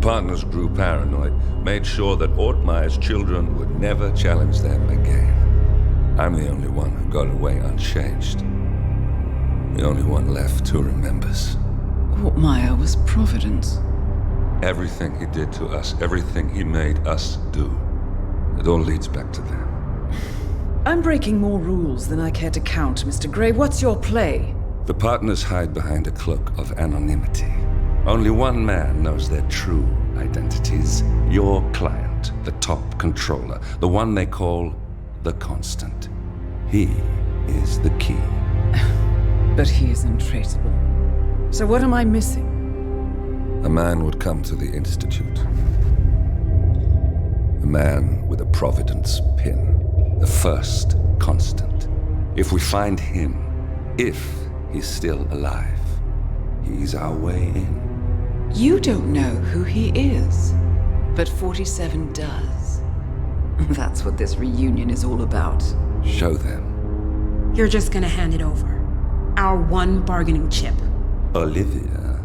partners grew paranoid, made sure that Ortmeyer's children would never challenge them again. I'm the only one who got away unchanged. The only one left who remembers. Ortmeyer was Providence. Everything he did to us, everything he made us do, it all leads back to them. I'm breaking more rules than I care to count, Mr. Gray. What's your play? The partners hide behind a cloak of anonymity. Only one man knows their true identities. Your client, the top controller, the one they call the Constant. He is the key. But he is untraceable. So what am I missing? A man would come to the Institute. A man with a Providence pin. The first Constant. If we find him, if he's still alive, he's our way in. You don't know who he is, but 47 does. That's what this reunion is all about. Show them. You're just gonna hand it over. Our one bargaining chip. Olivia.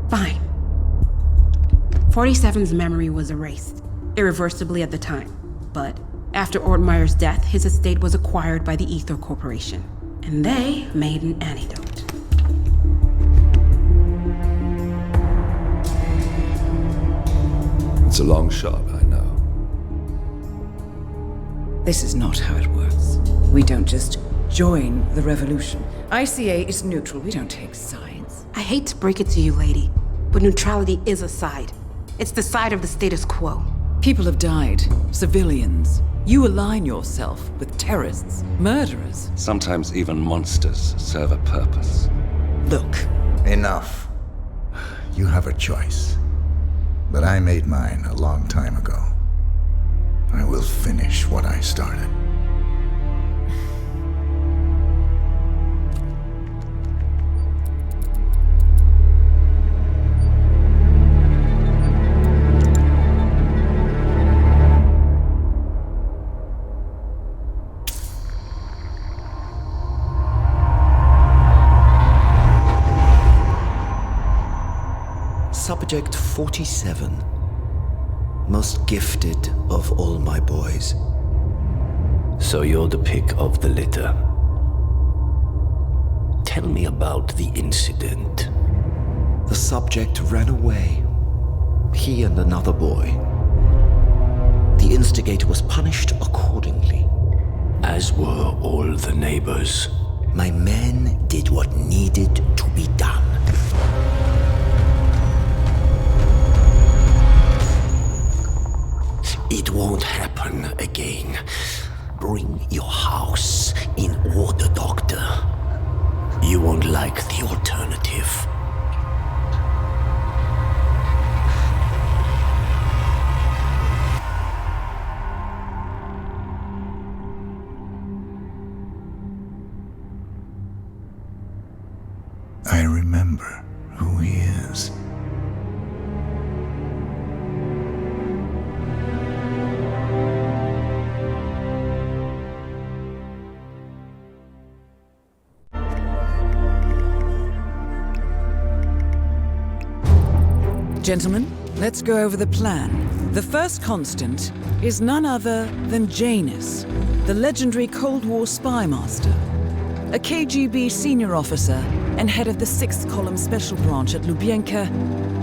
Fine. 47's memory was erased, irreversibly at the time. But after Ortmeyer's death, his estate was acquired by the Ether Corporation. And they made an antidote. It's a long shot, I know. This is not how it works. We don't just join the revolution. ICA is neutral. We don't take sides. I hate to break it to you, lady, but neutrality is a side. It's the side of the status quo. People have died. Civilians. You align yourself with terrorists, murderers. Sometimes even monsters serve a purpose. Look. Enough. You have a choice. But I made mine a long time ago. I will finish what I started. Subject 47. Most gifted of all my boys. So you're the pick of the litter. Tell me about the incident. The subject ran away. He and another boy. The instigator was punished accordingly. As were all the neighbors. My men did what needed to be done. It won't happen again. Bring your house in order, Doctor. You won't like the alternative. I remember who he is. Gentlemen, let's go over the plan. The first Constant is none other than Janus, the legendary Cold War spy master, a KGB senior officer and head of the 6th Column Special Branch at Lubyanka.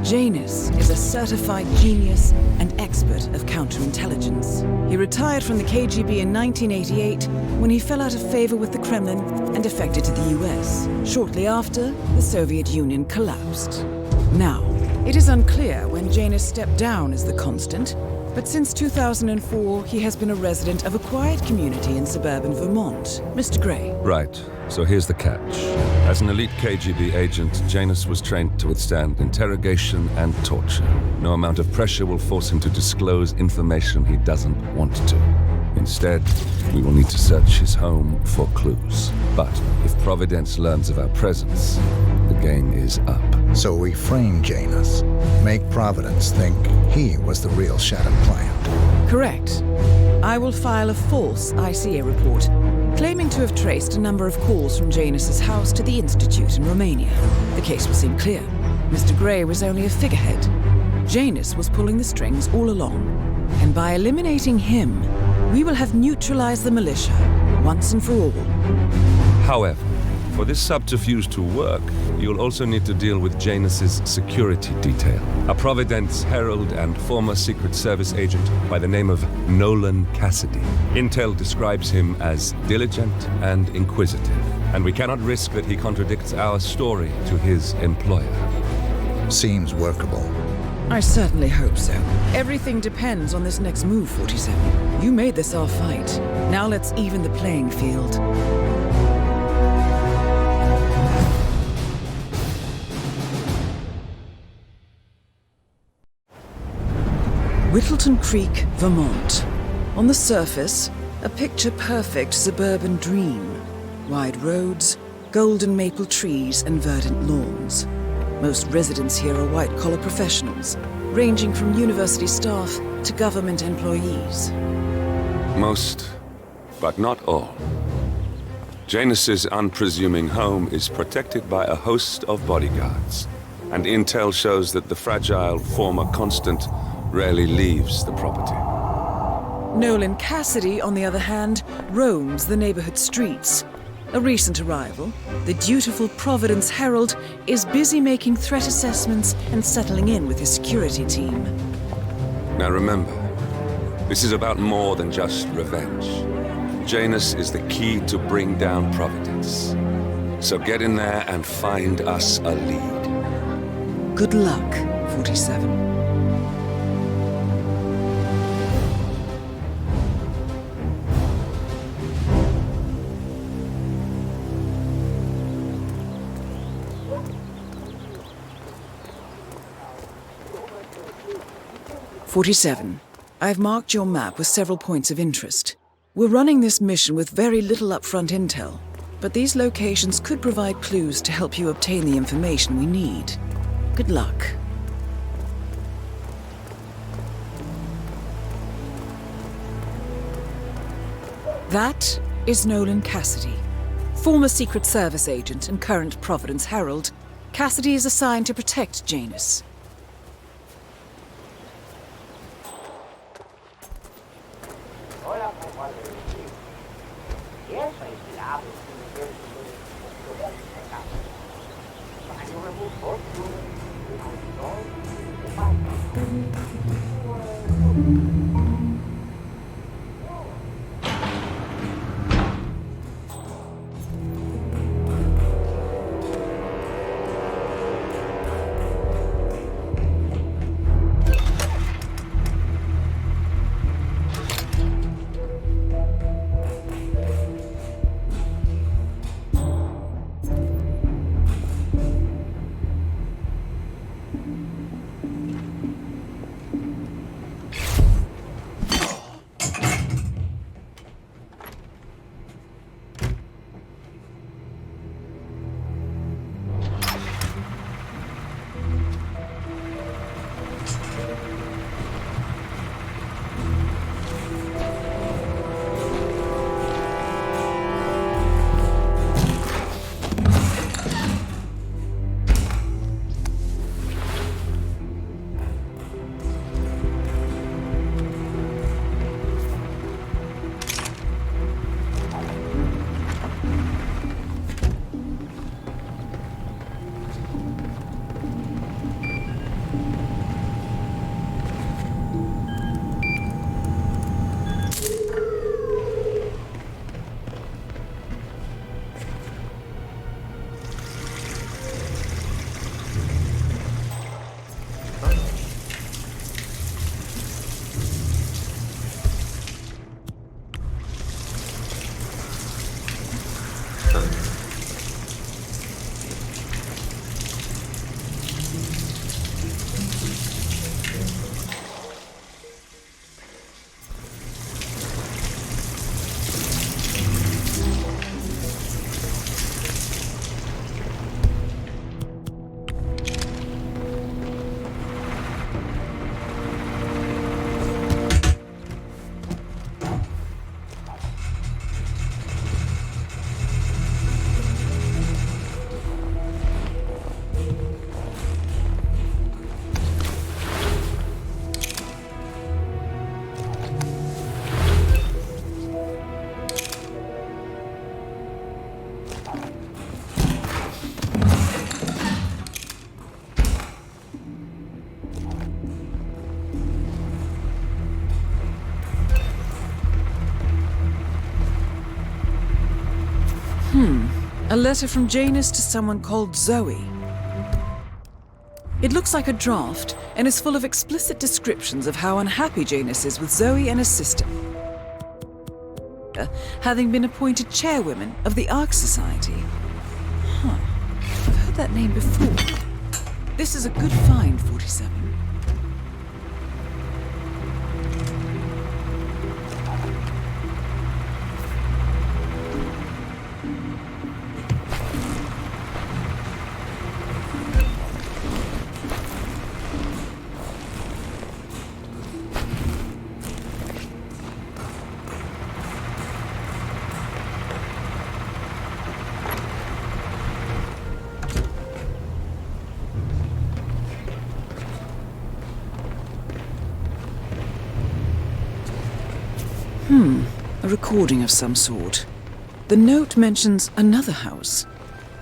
Janus is a certified genius and expert of counterintelligence. He retired from the KGB in 1988 when he fell out of favor with the Kremlin and defected to the US. Shortly after, the Soviet Union collapsed. Now, it is unclear when Janus stepped down as the Constant, but since 2004, he has been a resident of a quiet community in suburban Vermont. Mr. Gray. Right. So here's the catch. As an elite KGB agent, Janus was trained to withstand interrogation and torture. No amount of pressure will force him to disclose information he doesn't want to. Instead, we will need to search his home for clues. But if Providence learns of our presence, the game is up. So we frame Janus, make Providence think he was the real Shattered client. Correct. I will file a false ICA report, claiming to have traced a number of calls from Janus's house to the Institute in Romania. The case will seem clear. Mr. Gray was only a figurehead. Janus was pulling the strings all along, and by eliminating him, we will have neutralized the militia, once and for all. However, for this subterfuge to work, you'll also need to deal with Janus's security detail. A Providence herald and former Secret Service agent by the name of Nolan Cassidy. Intel describes him as diligent and inquisitive, and we cannot risk that he contradicts our story to his employer. Seems workable. I certainly hope so. Everything depends on this next move, 47. You made this our fight. Now let's even the playing field. Whittleton Creek, Vermont. On the surface, a picture-perfect suburban dream. Wide roads, golden maple trees, and verdant lawns. Most residents here are white-collar professionals, ranging from university staff to government employees. Most, but not all. Janus's unpresuming home is protected by a host of bodyguards, and intel shows that the fragile former Constant rarely leaves the property. Nolan Cassidy, on the other hand, roams the neighborhood streets. A recent arrival, the dutiful Providence Herald is busy making threat assessments and settling in with his security team. Now remember, this is about more than just revenge. Janus is the key to bring down Providence. So get in there and find us a lead. Good luck, 47. I've marked your map with several points of interest. We're running this mission with very little upfront intel, but these locations could provide clues to help you obtain the information we need. Good luck. That is Nolan Cassidy. Former Secret Service agent and current Providence Herald, Cassidy is assigned to protect Janus. A letter from Janus to someone called Zoe. It looks like a draft and is full of explicit descriptions of how unhappy Janus is with Zoe and her sister, having been appointed chairwomen of the Ark Society. Huh. I've heard that name before. This is a good find, 47. A recording of some sort. The note mentions another house.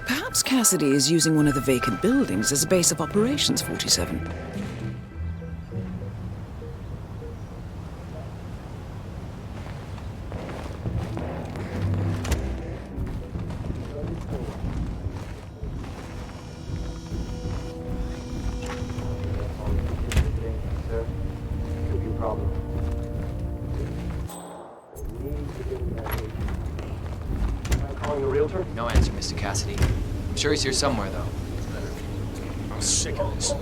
Perhaps Cassidy is using one of the vacant buildings as a base of operations, 47. No answer, Mr. Cassidy. I'm sure he's here somewhere, though. I'm sick of this.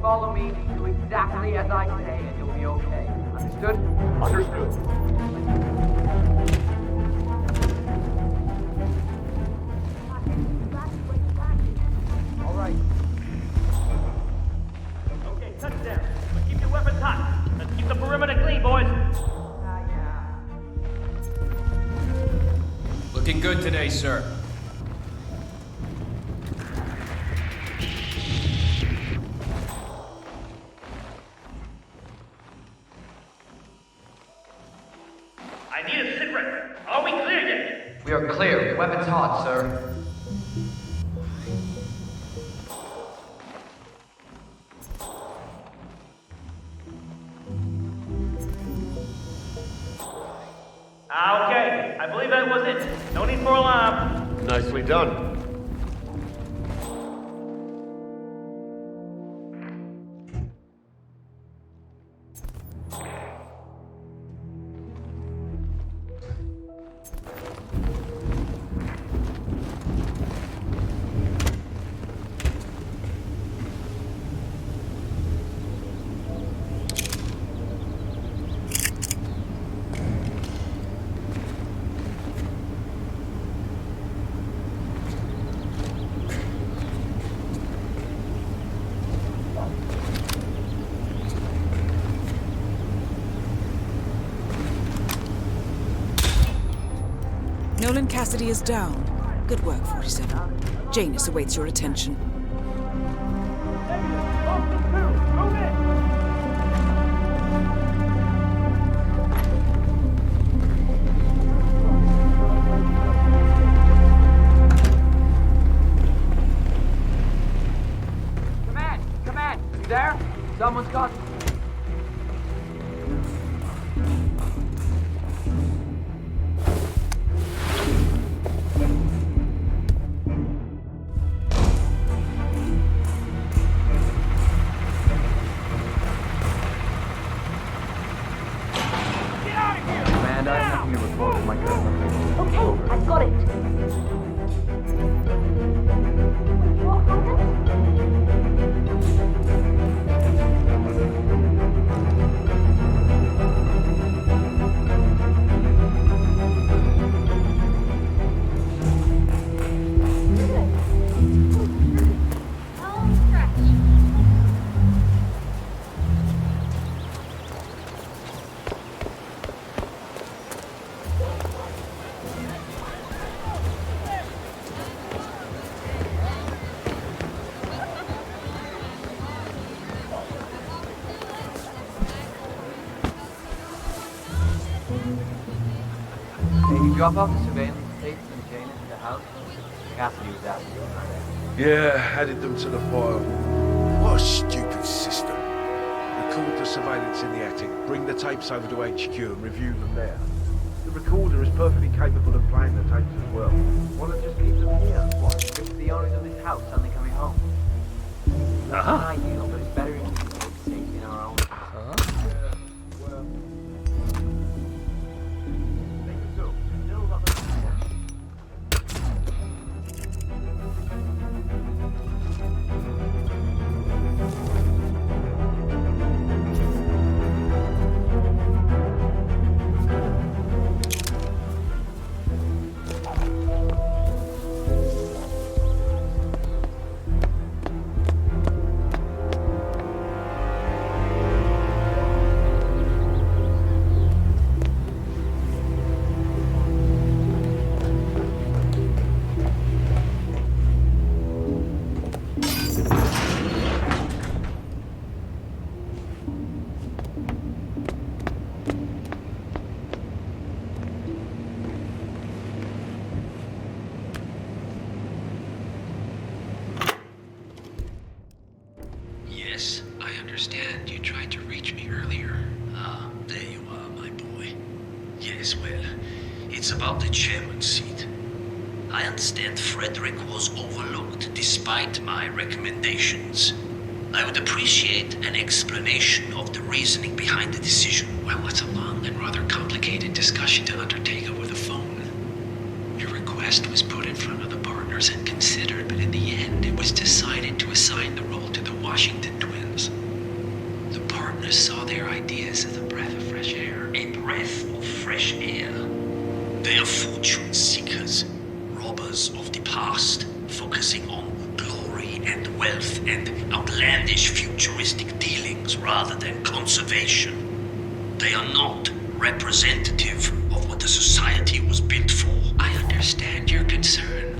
Follow me, do exactly as I say, and you'll be okay. Understood? Understood. All right. Okay, touchdown. But keep your weapons hot. Let's keep the perimeter clean, boys. Yeah. Looking good today, sir. I need a sit rep. Are we clear yet? We are clear. Weapons hot, sir. Okay, I believe that was it. No need for alarm. Nicely done. Nolan Cassidy is down. Good work, 47. Janus awaits your attention. Command! You there? Someone's got... Okay, I've got it. What happened? drop off the surveillance tapes and Janus at the house? Cassidy was asking about that. Yeah, added them to the file. What a stupid system. Record the surveillance in the attic, bring the tapes over to HQ and review them there. The recorder is perfectly capable of playing the tapes as well. Why not just keep them here? What, if the owners of this house suddenly coming home? That's not ideal, but it's better if we can take safety in our own. Yes, I understand. You tried to reach me earlier. Ah, there you are, my boy. Yes, well, it's about the chairman's seat. I understand Frederick was overlooked despite my recommendations. I would appreciate an explanation of the reasoning behind the decision. Well, it's a long and rather complicated discussion to undertake over the phone. Your request was put in front of the partners and considered, but in the end, it was decided to assign the role to the Washington twins. The partners saw their ideas as a breath of fresh air. A breath of fresh air. They are fortune seekers, robbers of the past, focusing on glory and wealth and outlandish futuristic dealings rather than conservation. They are not representative of what the society was built for. I understand your concern.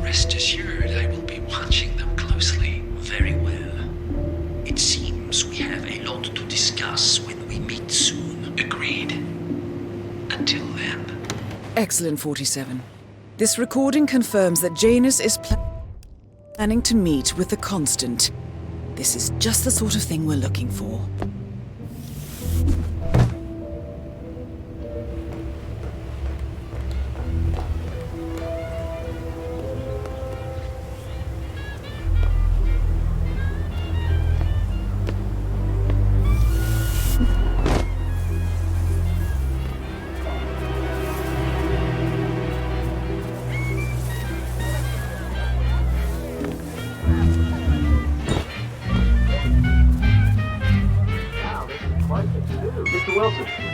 Rest assured, I will be watching them closely. Very well. It seems we have a lot to discuss when we meet soon. Agreed. Until then. Excellent, 47. This recording confirms that Janus is planning to meet with the Constant. This is just the sort of thing we're looking for.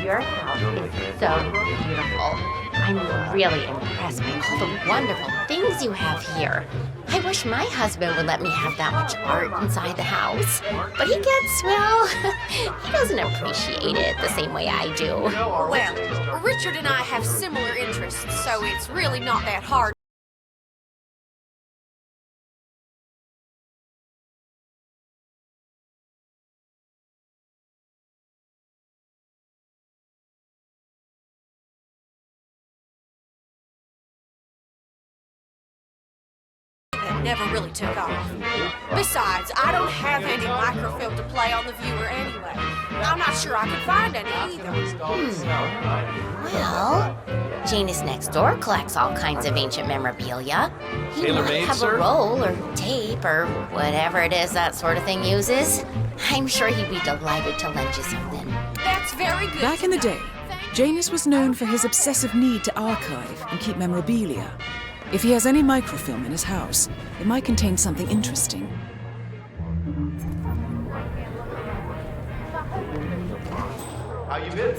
Your house is so beautiful. I'm really impressed by all the wonderful things you have here. I wish my husband would let me have that much art inside the house. But he gets, well, he doesn't appreciate it the same way I do. Well, Richard and I have similar interests, so it's really not that hard. Never really took off. Besides, I don't have any microfilm to play on the viewer anyway. I'm not sure I could find any either. Well, Janus next door collects all kinds of ancient memorabilia. He might have a roll or tape or whatever it is that sort of thing uses. I'm sure he'd be delighted to lend you something. That's very good. Back in the day, Janus was known for his obsessive need to archive and keep memorabilia. If he has any microfilm in his house, it might contain something interesting. How you been?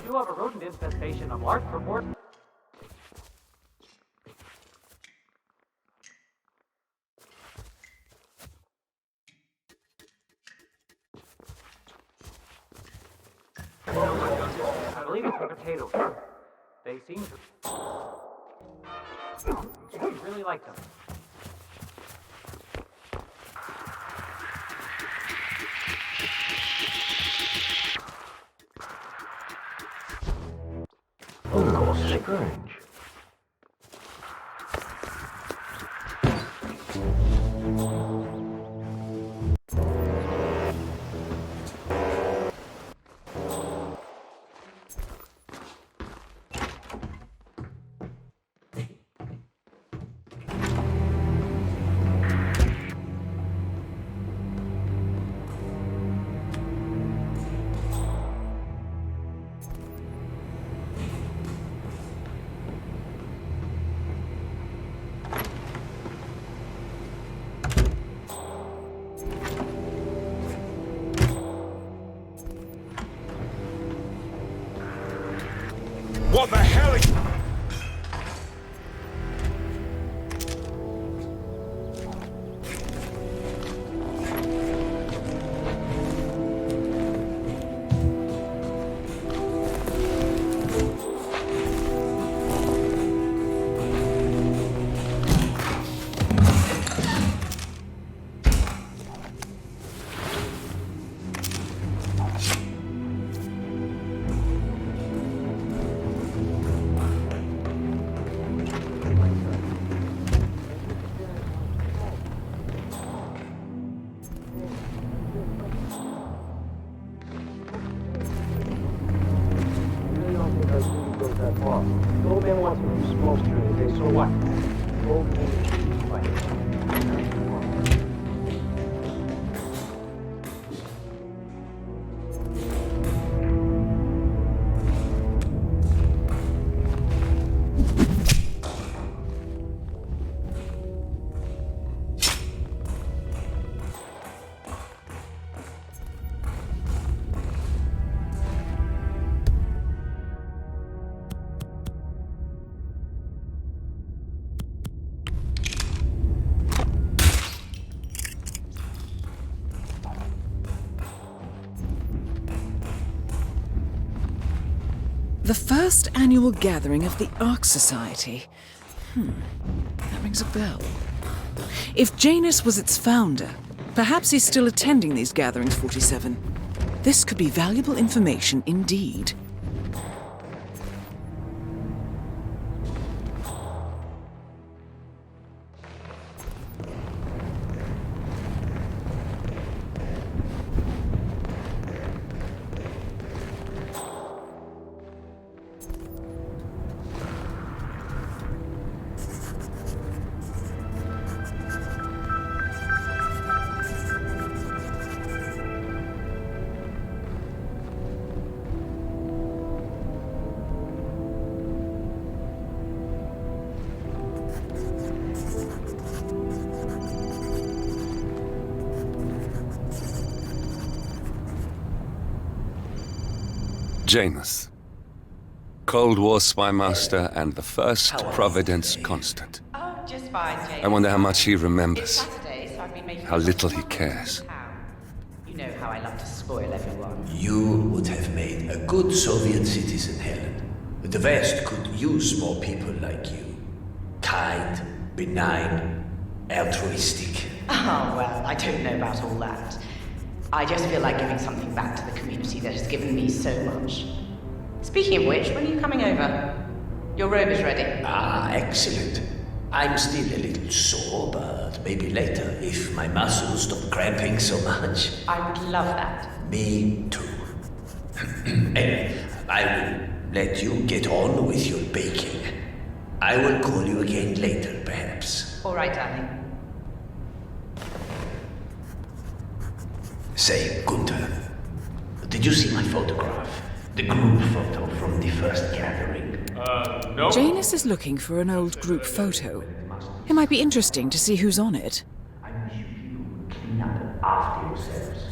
We do have a rodent infestation of large proportions. I believe it's the potatoes. They seem to... We really like them. Oh, strange. What the hell are you... The first annual gathering of the Ark Society. That rings a bell. If Janus was its founder, perhaps he's still attending these gatherings, 47. This could be valuable information indeed. Janus. Cold War spy master and the first Providence constant. Oh, just fine, James. I wonder how much he remembers. It's Saturday, so I've been making How little he cares. You know how I love to spoil everyone. You would have made a good Soviet citizen, Helen. The West could use more people like you. Kind, benign, altruistic. Oh, well, I don't know about all that. I just feel like giving something back to the community that has given me so much. Speaking of which, when are you coming over? Your robe is ready. Ah, excellent. I'm still a little sore, but maybe later, if my muscles stop cramping so much. I would love that. Me too. Anyway, I will let you get on with your baking. I will call you again later, perhaps. All right, darling. Say, Gunther, did you see my photograph? The group photo from the first gathering? No. Janus is looking for an old group photo. It might be interesting to see who's on it. I wish you people would clean up after yourselves.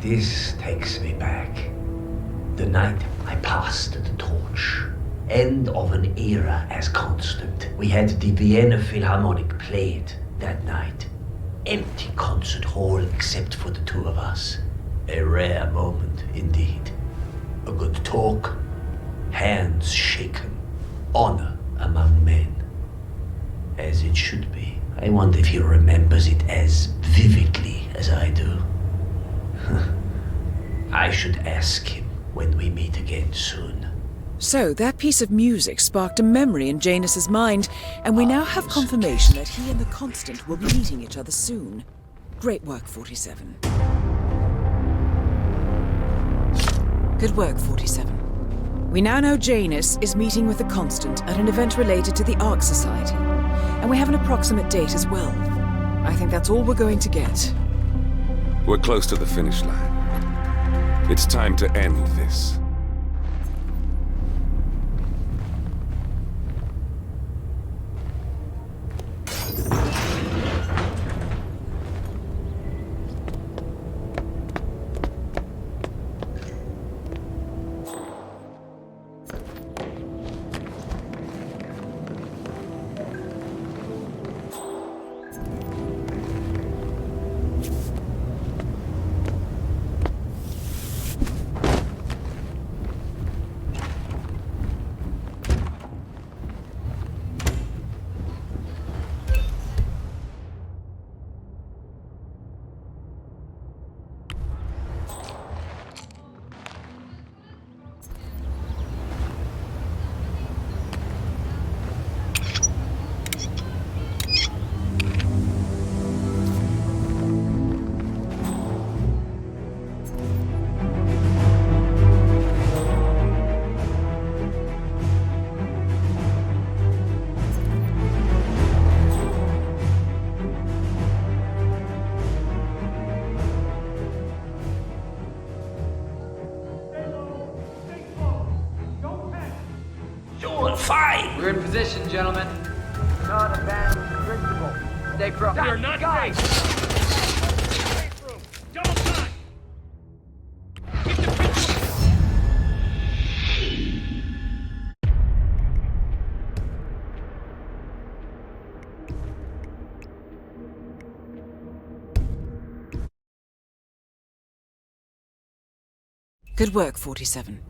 This takes me back. The night I passed the torch. End of an era as constant. We had the Vienna Philharmonic played that night. Empty concert hall except for the two of us. A rare moment indeed. A good talk, hands shaken, honor among men. As it should be. I wonder if he remembers it as vividly as I do. I should ask him when we meet again soon. So, that piece of music sparked a memory in Janus's mind, and we now have confirmation that he and the Constant will be meeting each other soon. Great work, 47. Good work, 47. We now know Janus is meeting with the Constant at an event related to the Ark Society, and we have an approximate date as well. I think that's all we're going to get. We're close to the finish line. It's time to end this. We're in position, gentlemen. Not abandon the principle. Stay pro. We're not guys. Safe room. Double time. Get the principal. Good work, 47.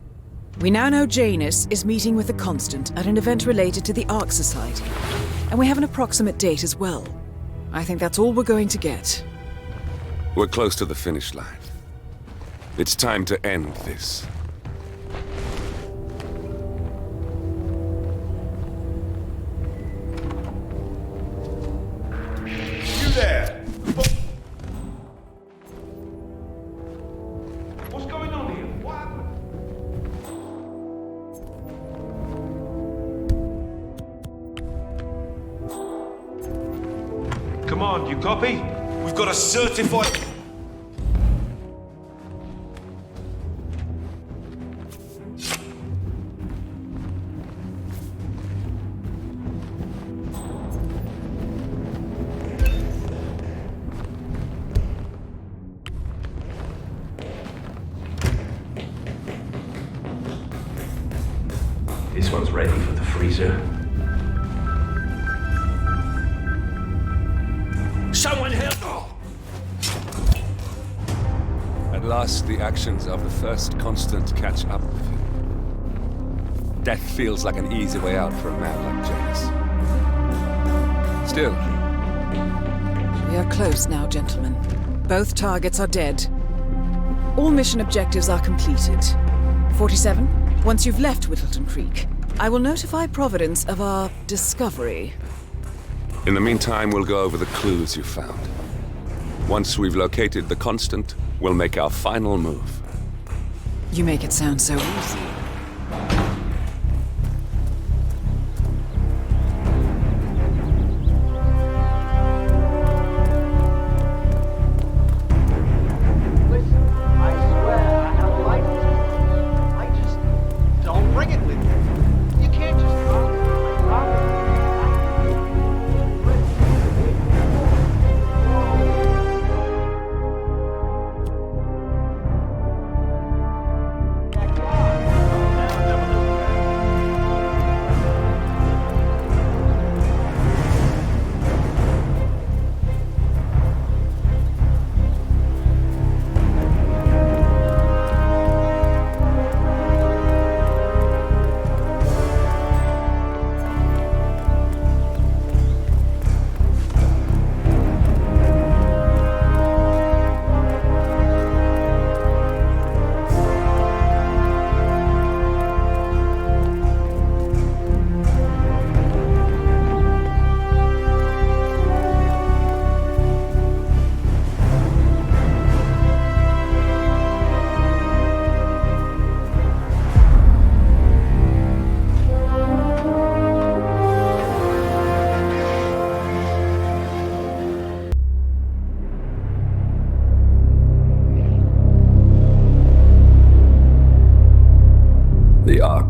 We now know Janus is meeting with the Constant at an event related to the Ark Society, and we have an approximate date as well. I think that's all we're going to get. We're close to the finish line. It's time to end this. You there! What's going on here? What happened? Command, you copy? We've got a certified... This one's ready for the freezer. Someone help! At last, the actions of the first Constant catch up with you. Death feels like an easy way out for a man like Janus. Still, we are close now, gentlemen. Both targets are dead. All mission objectives are completed. 47, once you've left Whittleton Creek, I will notify Providence of our discovery. in the meantime, we'll go over the clues you found. Once we've located the Constant, we'll make our final move. You make it sound so easy.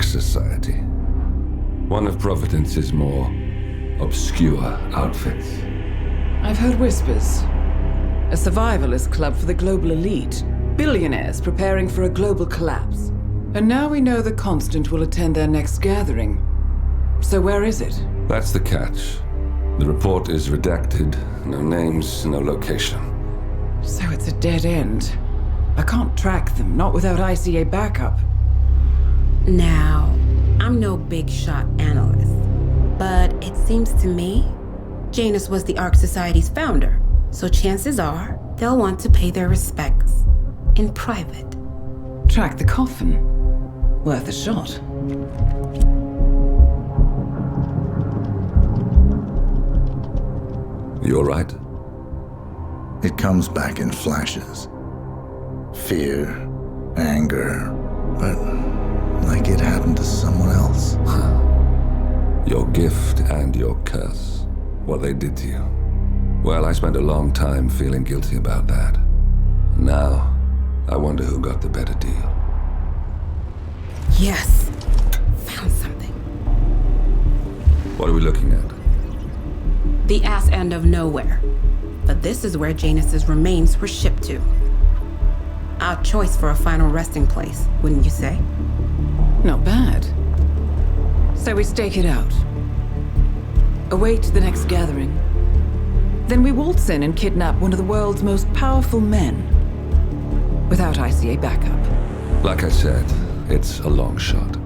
Society. One of Providence's more obscure outfits. I've heard whispers. A survivalist club for the global elite. Billionaires preparing for a global collapse. And now we know the Constant will attend their next gathering. So where is it? That's the catch. The report is redacted. No names, no location. So it's a dead end. I can't track them, not without ICA backup. Now, I'm no big shot analyst, but it seems to me Janus was the Ark Society's founder, so chances are they'll want to pay their respects in private. Track the coffin. Worth a shot. You all right? It comes back in flashes. Fear, anger, but like it happened to someone else. Your gift and your curse. What they did to you. Well, I spent a long time feeling guilty about that. Now, I wonder who got the better deal. Yes. Found something. What are we looking at? The ass end of nowhere. But this is where Janus's remains were shipped to. Our choice for a final resting place, wouldn't you say? Not bad. So we stake it out. Await the next gathering. Then we waltz in and kidnap one of the world's most powerful men. Without ICA backup. Like I said, it's a long shot.